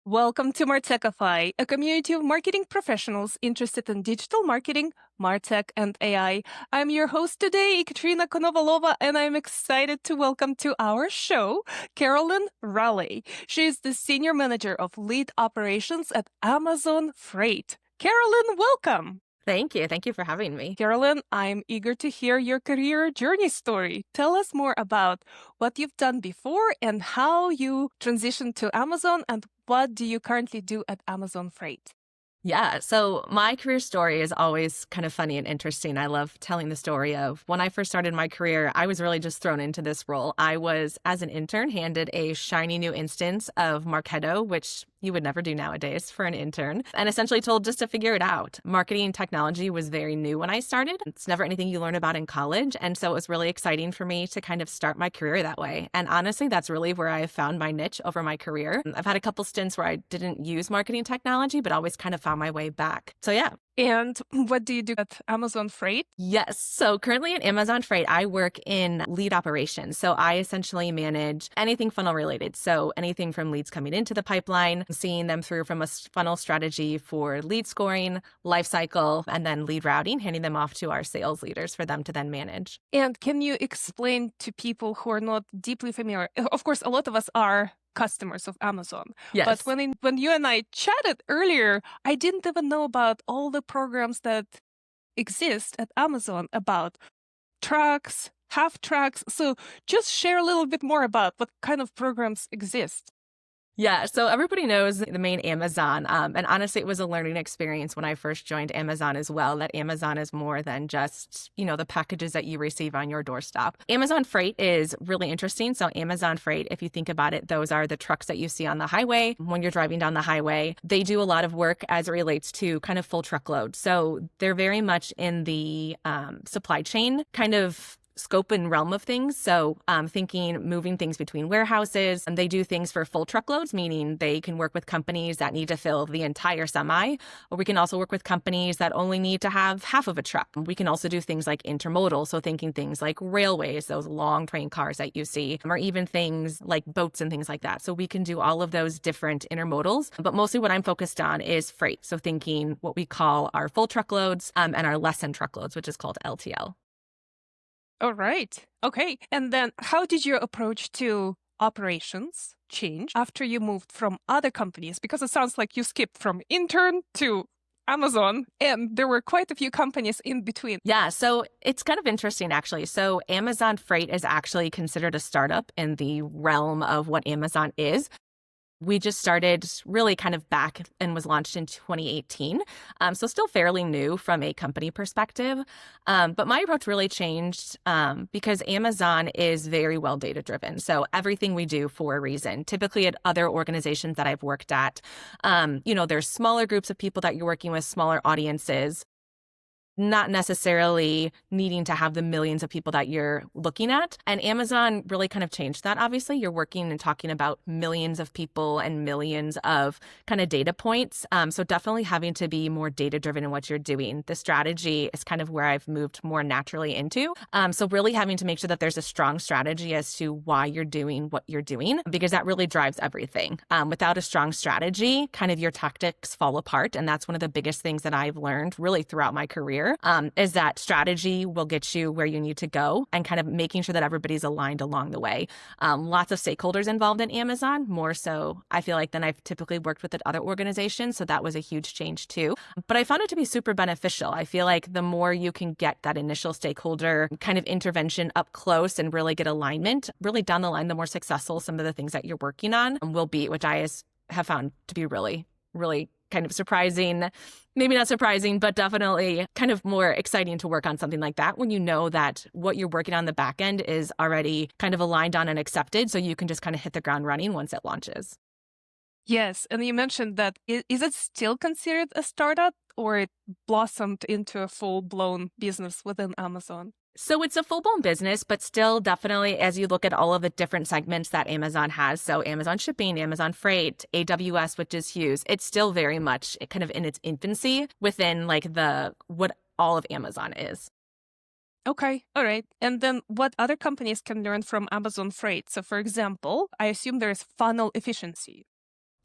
Welcome to Martechify, a community of marketing professionals interested in digital marketing, martech, and AI. I'm your host today, Ekaterina Konovalova, and I'm excited to welcome to our show Carolyn Raleigh. She is the Senior Manager of Lead Operations at Amazon Freight. Carolyn, welcome. Thank you. Thank you for having me. Carolyn, I'm eager to hear your career journey story. Tell us more about what you've done before and how you transitioned to Amazon, and what do you currently do at Amazon Freight? Yeah. So my career story is always kind of funny and interesting. I love telling the story of when I first started my career, I was really just thrown into this role. I was, as an intern, handed a shiny new instance of Marketo, which you would never do nowadays for an intern, and essentially told just to figure it out. Marketing technology was very new when I started. It's never anything you learn about in college. And so it was really exciting for me to kind of start my career that way. And honestly, that's really where I have found my niche over my career. I've had a couple stints where I didn't use marketing technology, but always kind of found my way back. So yeah. And what do you do at Amazon Freight? Yes. So currently at Amazon Freight, I work in lead operations. So I essentially manage anything funnel related. So anything from leads coming into the pipeline, seeing them through from a funnel strategy for lead scoring, life cycle, and then lead routing, handing them off to our sales leaders for them to then manage. And can you explain to people who are not deeply familiar? Of course, a lot of us are customers of Amazon. Yes. But when you and I chatted earlier, I didn't even know about all the programs that exist at Amazon about trucks, half trucks. So just share a little bit more about what kind of programs exist. Yeah, so everybody knows the main Amazon. And honestly, it was a learning experience when I first joined Amazon as well, that Amazon is more than just, the packages that you receive on your doorstep. Amazon Freight is really interesting. So Amazon Freight, if you think about it, those are the trucks that you see on the highway. When you're driving down the highway, they do a lot of work as it relates to kind of full truckload. So they're very much in the supply chain kind of scope and realm of things. So thinking moving things between warehouses, and they do things for full truckloads, meaning they can work with companies that need to fill the entire semi, or we can also work with companies that only need to have half of a truck. We can also do things like intermodal. So thinking things like railways, those long train cars that you see, or even things like boats and things like that. So we can do all of those different intermodals, but mostly what I'm focused on is freight. So thinking what we call our full truckloads and our less than truckloads, which is called LTL. All right. Okay. And then how did your approach to operations change after you moved from other companies? Because it sounds like you skipped from intern to Amazon, and there were quite a few companies in between. Yeah, so it's kind of interesting, actually. So Amazon Freight is actually considered a startup in the realm of what Amazon is. We just started really kind of back and was launched in 2018. So still fairly new from a company perspective. But my approach really changed because Amazon is very well data driven. So everything we do for a reason. Typically at other organizations that I've worked at, there's smaller groups of people that you're working with, smaller audiences, not necessarily needing to have the millions of people that you're looking at. And Amazon really kind of changed that. Obviously, you're working and talking about millions of people and millions of kind of data points. So definitely having to be more data-driven in what you're doing. The strategy is kind of where I've moved more naturally into. So really having to make sure that there's a strong strategy as to why you're doing what you're doing, because that really drives everything. Without a strong strategy, kind of your tactics fall apart. And that's one of the biggest things that I've learned really throughout my career. Is that strategy will get you where you need to go, and kind of making sure that everybody's aligned along the way. Lots of stakeholders involved in Amazon, more so I feel like than I've typically worked with at other organizations. So that was a huge change too. But I found it to be super beneficial. I feel like the more you can get that initial stakeholder kind of intervention up close and really get alignment, really down the line, the more successful some of the things that you're working on will be, which I have found to be really, really kind of surprising, maybe not surprising, but definitely kind of more exciting to work on something like that when you know that what you're working on the back end is already kind of aligned on and accepted. So you can just kind of hit the ground running once it launches. Yes. And you mentioned that, is it still considered a startup, or it blossomed into a full-blown business within Amazon? So it's a full-blown business, but still definitely as you look at all of the different segments that Amazon has, so Amazon Shipping, Amazon Freight, AWS, which is huge, it's still very much kind of in its infancy within like what all of Amazon is. Okay, all right. And then what other companies can learn from Amazon Freight? So for example, I assume there's funnel efficiency.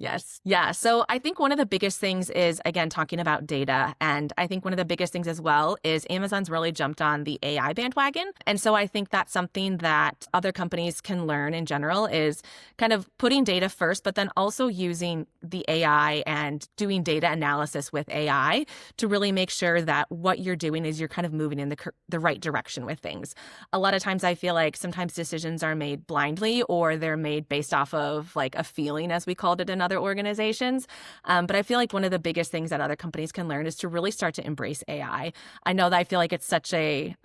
Yes. Yeah. So I think one of the biggest things is, again, talking about data. And I think one of the biggest things as well is Amazon's really jumped on the AI bandwagon. And so I think that's something that other companies can learn in general is kind of putting data first, but then also using the AI and doing data analysis with AI to really make sure that what you're doing is you're kind of moving in the right direction with things. A lot of times I feel like sometimes decisions are made blindly or they're made based off of like a feeling, as we called it in other organizations. But I feel like one of the biggest things that other companies can learn is to really start to embrace AI. I know that I feel like it's such a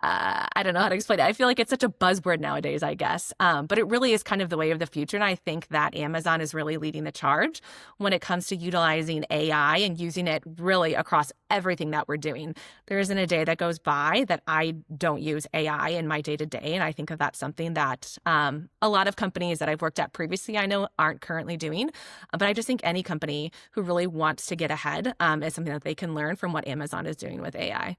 I don't know how to explain it. I feel like it's such a buzzword nowadays, I guess. But it really is kind of the way of the future. And I think that Amazon is really leading the charge when it comes to utilizing AI and using it really across everything that we're doing. There isn't a day that goes by that I don't use AI in my day to day. And I think that that's something that a lot of companies that I've worked at previously, I know aren't currently doing. But I just think any company who really wants to get ahead is something that they can learn from what Amazon is doing with AI.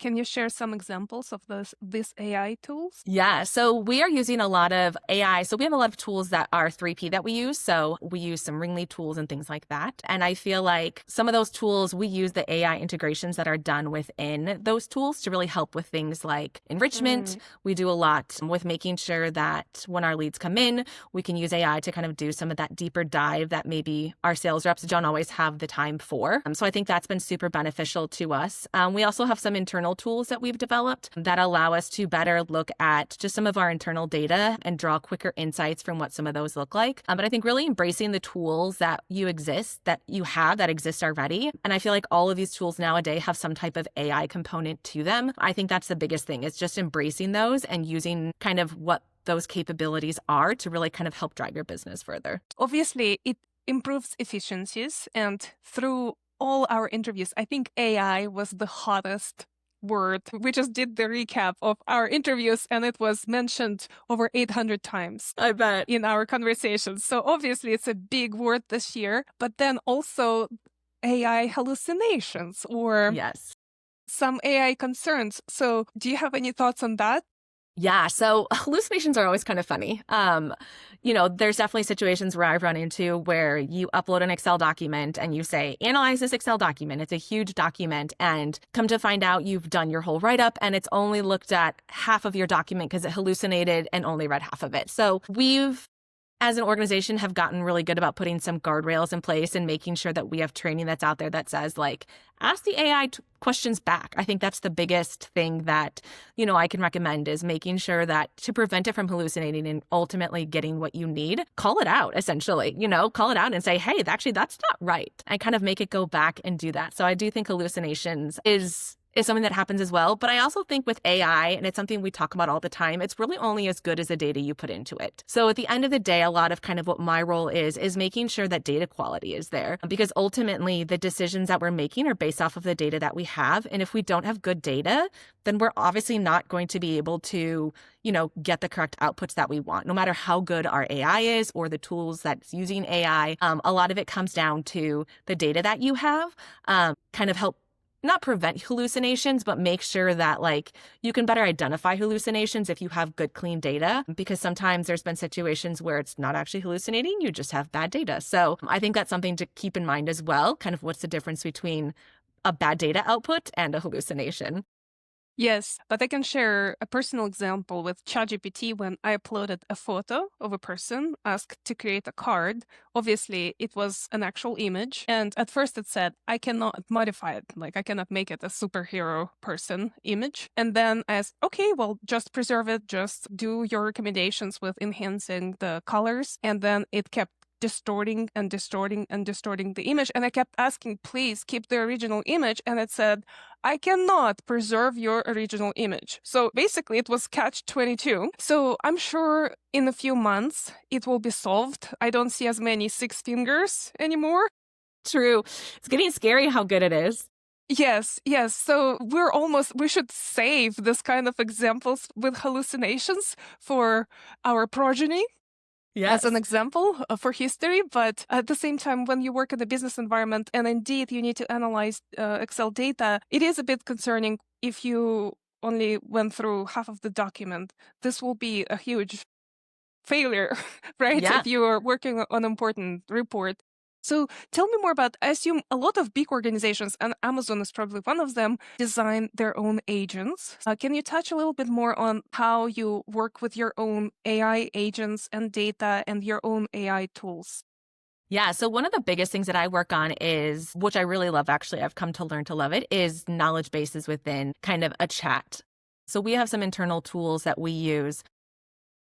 Can you share some examples of these AI tools? Yeah, so we are using a lot of AI. So we have a lot of tools that are 3P that we use. So we use some Ringlead tools and things like that. And I feel like some of those tools, we use the AI integrations that are done within those tools to really help with things like enrichment. We do a lot with making sure that when our leads come in, we can use AI to kind of do some of that deeper dive that maybe our sales reps don't always have the time for. So I think that's been super beneficial to us. We also have some internal tools that we've developed that allow us to better look at just some of our internal data and draw quicker insights from what some of those look like. But I think really embracing the tools that you have that exist already. And I feel like all of these tools nowadays have some type of AI component to them. I think that's the biggest thing. It's just embracing those and using kind of what those capabilities are to really kind of help drive your business further. Obviously, it improves efficiencies. And through all our interviews, I think AI was the hottest word. We just did the recap of our interviews and it was mentioned over 800 times. I bet. In our conversations. So obviously it's a big word this year, but then also AI hallucinations or Yes. some AI concerns. So do you have any thoughts on that? Yeah, so hallucinations are always kind of funny. There's definitely situations where I've run into where you upload an Excel document and you say, analyze this Excel document. It's a huge document. And come to find out you've done your whole write-up and it's only looked at half of your document because it hallucinated and only read half of it. So we've, as an organization, have gotten really good about putting some guardrails in place and making sure that we have training that's out there that says, like, ask the AI questions back. I think that's the biggest thing that, I can recommend is making sure that to prevent it from hallucinating and ultimately getting what you need, call it out, essentially, call it out and say, hey, actually, that's not right. And kind of make it go back and do that. So I do think hallucinations is something that happens as well. But I also think with AI, and it's something we talk about all the time, it's really only as good as the data you put into it. So at the end of the day, a lot of kind of what my role is making sure that data quality is there, because ultimately the decisions that we're making are based off of the data that we have. And if we don't have good data, then we're obviously not going to be able to, get the correct outputs that we want, no matter how good our AI is or the tools that's using AI. A lot of it comes down to the data that you have, kind of help not prevent hallucinations, but make sure that you can better identify hallucinations if you have good, clean data, because sometimes there's been situations where it's not actually hallucinating, you just have bad data. So I think that's something to keep in mind as well, kind of what's the difference between a bad data output and a hallucination. Yes, but I can share a personal example with ChatGPT when I uploaded a photo of a person, asked to create a card. Obviously, it was an actual image. And at first it said, I cannot modify it. I cannot make it a superhero person image. And then I asked, okay, well, just preserve it. Just do your recommendations with enhancing the colors. And then it kept distorting and distorting and distorting the image. And I kept asking, please keep the original image. And it said, I cannot preserve your original image. So basically it was catch 22. So I'm sure in a few months it will be solved. I don't see as many six fingers anymore. True. It's getting scary how good it is. Yes. So we should save this kind of examples with hallucinations for our progeny. Yes. As an example for history, but at the same time, when you work in a business environment and indeed you need to analyze Excel data, it is a bit concerning if you only went through half of the document. This will be a huge failure, right? Yeah. If you are working on an important report. So tell me more about, I assume a lot of big organizations, and Amazon is probably one of them, design their own agents. Can you touch a little bit more on how you work with your own AI agents and data and your own AI tools? Yeah. So one of the biggest things that I work on is, which I really love, actually, I've come to learn to love it, is knowledge bases within kind of a chat. So we have some internal tools that we use.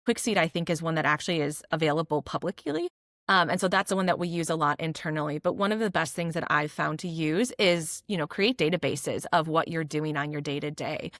QuickSeed, I think, is one that actually is available publicly. And so that's the one that we use a lot internally. But one of the best things that I've found to use is, create databases of what you're doing on your day to day.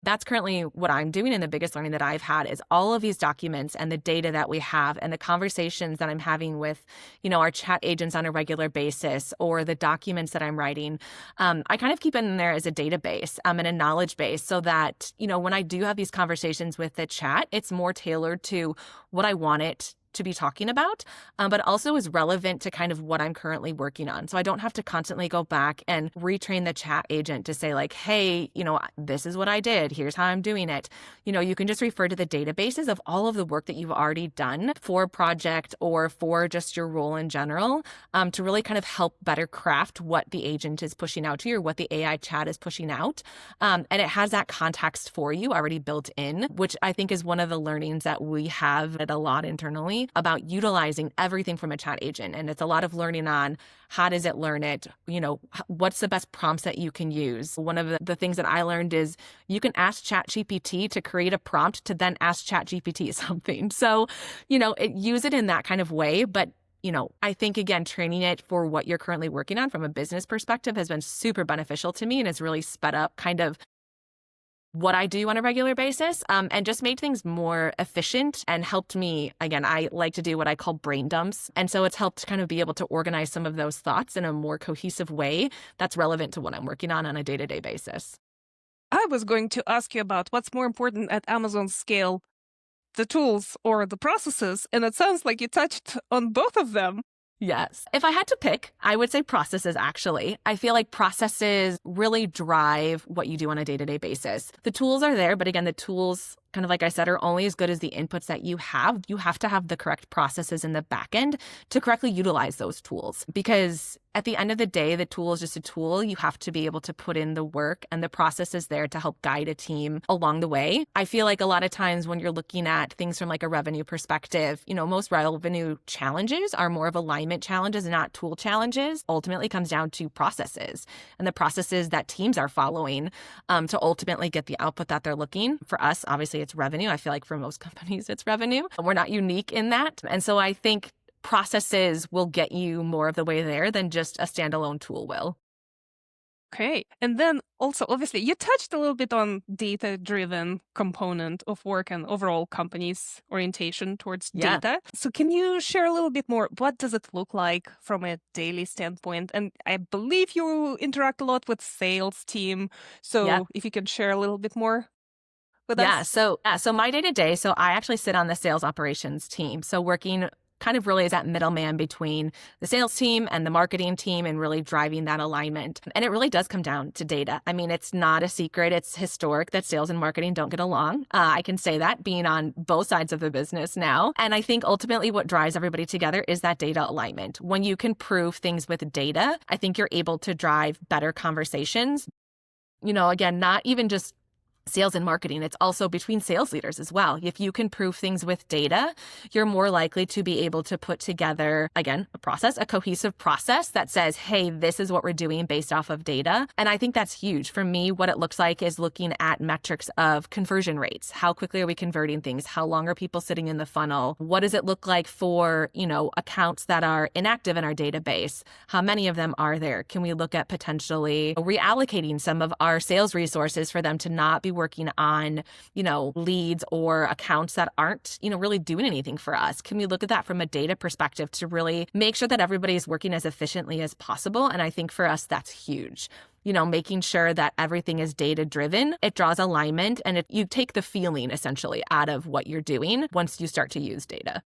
That's currently what I'm doing. And the biggest learning that I've had is all of these documents and the data that we have and the conversations that I'm having with, our chat agents on a regular basis, or the documents that I'm writing. I kind of keep it in there as a database and a knowledge base, so that, when I do have these conversations with the chat, it's more tailored to what I want it to be talking about, but also is relevant to kind of what I'm currently working on. So I don't have to constantly go back and retrain the chat agent to say like, hey, this is what I did. Here's how I'm doing it. You can just refer to the databases of all of the work that you've already done for a project or for just your role in general, to really kind of help better craft what the agent is pushing out to you, or what the AI chat is pushing out. And it has that context for you already built in, which I think is one of the learnings that we have a lot internally about utilizing everything from a chat agent. And it's a lot of learning on how does it learn it? What's the best prompts that you can use? One of the things that I learned is you can ask ChatGPT to create a prompt to then ask ChatGPT something. So, use it in that kind of way. But I think, again, training it for what you're currently working on from a business perspective has been super beneficial to me, and has really sped up kind of what I do on a regular basis, and just made things more efficient and helped me. Again, I like to do what I call brain dumps. And so it's helped kind of be able to organize some of those thoughts in a more cohesive way that's relevant to what I'm working on a day-to-day basis. I was going to ask you about what's more important at Amazon scale, the tools or the processes, and it sounds like you touched on both of them. Yes. If I had to pick, I would say processes, actually. I feel like processes really drive what you do on a day-to-day basis. The tools are there, but again, the tools, kind of like I said, are only as good as the inputs that you have. You have to have the correct processes in the back end to correctly utilize those tools, because at the end of the day, the tool is just a tool. You have to be able to put in the work, and the process is there to help guide a team along the way. I feel like a lot of times when you're looking at things from like a revenue perspective, most revenue challenges are more of alignment challenges and not tool challenges. Ultimately comes down to processes and the processes that teams are following, to ultimately get the output that they're looking. For us, obviously, it's revenue. I feel like for most companies, it's revenue. We're not unique in that. And so I think processes will get you more of the way there than just a standalone tool will. Okay. And then also, obviously, you touched a little bit on data-driven component of work and overall company's orientation towards Yeah. data. So can you share a little bit more? What does it look like from a daily standpoint? And I believe you interact a lot with sales team. Yeah. So if you can share a little bit more with Yeah. us. So my day to day, so I actually sit on the sales operations team. So working kind of really as that middleman between the sales team and the marketing team, and really driving that alignment. And it really does come down to data. I mean, it's not a secret. It's historic that sales and marketing don't get along. I can say that, being on both sides of the business now. And I think ultimately what drives everybody together is that data alignment. When you can prove things with data, I think you're able to drive better conversations. Again, not even just sales and marketing, it's also between sales leaders as well. If you can prove things with data, you're more likely to be able to put together, again, a cohesive process that says, hey, this is what we're doing based off of data. And I think that's huge. For me, what it looks like is looking at metrics of conversion rates. How quickly are we converting things? How long are people sitting in the funnel? What does it look like for, accounts that are inactive in our database? How many of them are there? Can we look at potentially reallocating some of our sales resources for them to not be working on, leads or accounts that aren't, really doing anything for us? Can we look at that from a data perspective to really make sure that everybody is working as efficiently as possible? And I think for us, that's huge. Making sure that everything is data driven, it draws alignment, and you take the feeling essentially out of what you're doing once you start to use data.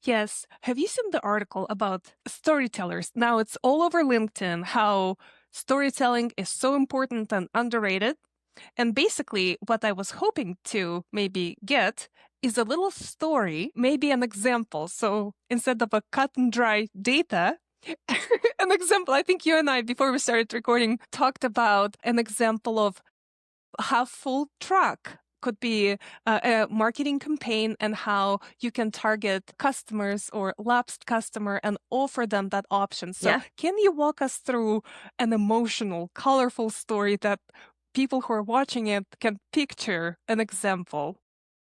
Yes. Have you seen the article about storytellers? Now it's all over LinkedIn, how storytelling is so important and underrated. And basically, what I was hoping to maybe get is a little story, maybe an example. So instead of a cut and dry data, an example, I think you and I, before we started recording, talked about an example of how full truck could be a marketing campaign and how you can target customers or lapsed customer and offer them that option. So Yeah. can you walk us through an emotional, colorful story that people who are watching it can picture an example?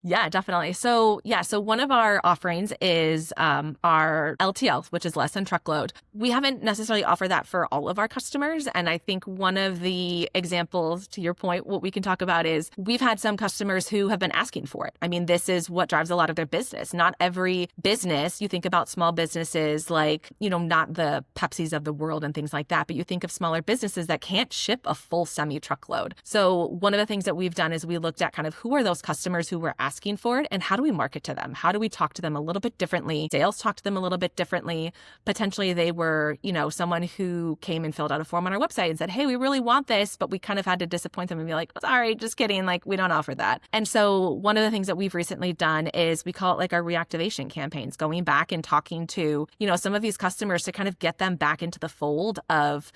Yeah, definitely. So one of our offerings is our LTL, which is less than truckload. We haven't necessarily offered that for all of our customers. And I think one of the examples, to your point, what we can talk about is we've had some customers who have been asking for it. I mean, this is what drives a lot of their business. Not every business, you think about small businesses like, not the Pepsis of the world and things like that, but you think of smaller businesses that can't ship a full semi-truckload. So one of the things that we've done is we looked at kind of who are those customers who were asking for it and how do we market to them? How do we talk to them a little bit differently? Sales talk to them a little bit differently. Potentially they were, someone who came and filled out a form on our website and said, hey, we really want this, but we kind of had to disappoint them and be like, sorry, just kidding. Like, we don't offer that. And so one of the things that we've recently done is we call it like our reactivation campaigns, going back and talking to, some of these customers to kind of get them back into the fold of,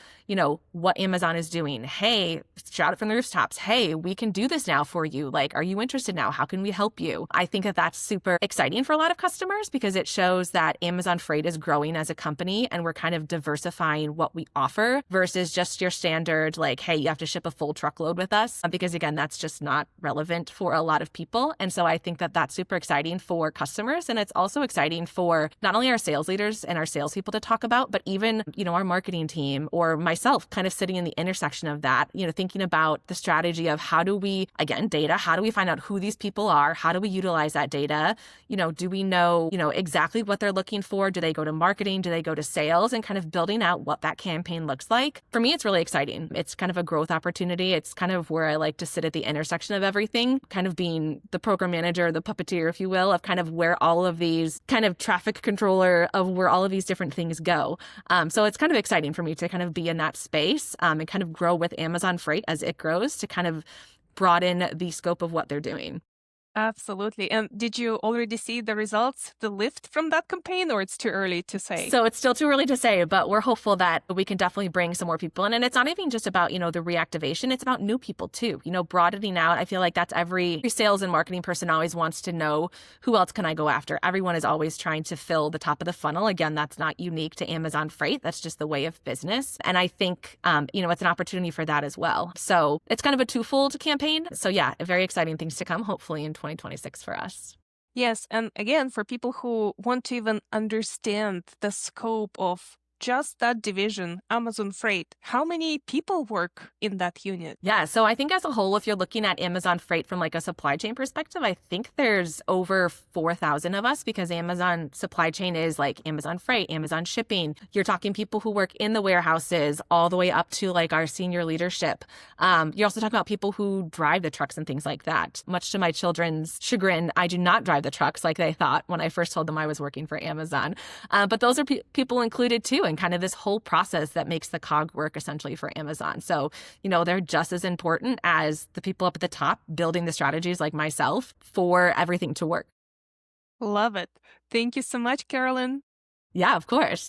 what Amazon is doing. Hey, shout it from the rooftops. Hey, we can do this now for you. Like, are you interested now? How can we help you? I think that that's super exciting for a lot of customers because it shows that Amazon Freight is growing as a company and we're kind of diversifying what we offer versus just your standard, like, hey, you have to ship a full truckload with us. Because again, that's just not relevant for a lot of people. And so I think that that's super exciting for customers. And it's also exciting for not only our sales leaders and our salespeople to talk about, but even, our marketing team or myself kind of sitting in the intersection of that, thinking about the strategy of how do we, again, data, how do we find out who these people are? How do we utilize that data? Do we know, exactly what they're looking for? Do they go to marketing? Do they go to sales? And kind of building out what that campaign looks like. For me, it's really exciting. It's kind of a growth opportunity. It's kind of where I like to sit at the intersection of everything, kind of being the program manager, the puppeteer, if you will, of kind of where all of these kind of traffic controller of where all of these different things go. So it's kind of exciting for me to kind of be in that space and kind of grow with Amazon Freight as it grows to kind of broaden the scope of what they're doing. Absolutely. And did you already see the results, the lift from that campaign, or it's too early to say? So it's still too early to say, but we're hopeful that we can definitely bring some more people in. And it's not even just about, the reactivation. It's about new people too, broadening out. I feel like that's every sales and marketing person always wants to know, who else can I go after? Everyone is always trying to fill the top of the funnel. Again, that's not unique to Amazon Freight. That's just the way of business. And I think, it's an opportunity for that as well. So it's kind of a twofold campaign. So yeah, very exciting things to come, hopefully in 2026 for us. Yes, and again, for people who want to even understand the scope of just that division, Amazon Freight, how many people work in that unit? Yeah, so I think as a whole, if you're looking at Amazon Freight from like a supply chain perspective, I think there's over 4,000 of us because Amazon supply chain is like Amazon Freight, Amazon shipping. You're talking people who work in the warehouses all the way up to like our senior leadership. You're also talking about people who drive the trucks and things like that. Much to my children's chagrin, I do not drive the trucks like they thought when I first told them I was working for Amazon. But those are people included too, and kind of this whole process that makes the cog work essentially for Amazon. So, they're just as important as the people up at the top building the strategies like myself for everything to work. Love it. Thank you so much, Carolyn. Yeah, of course.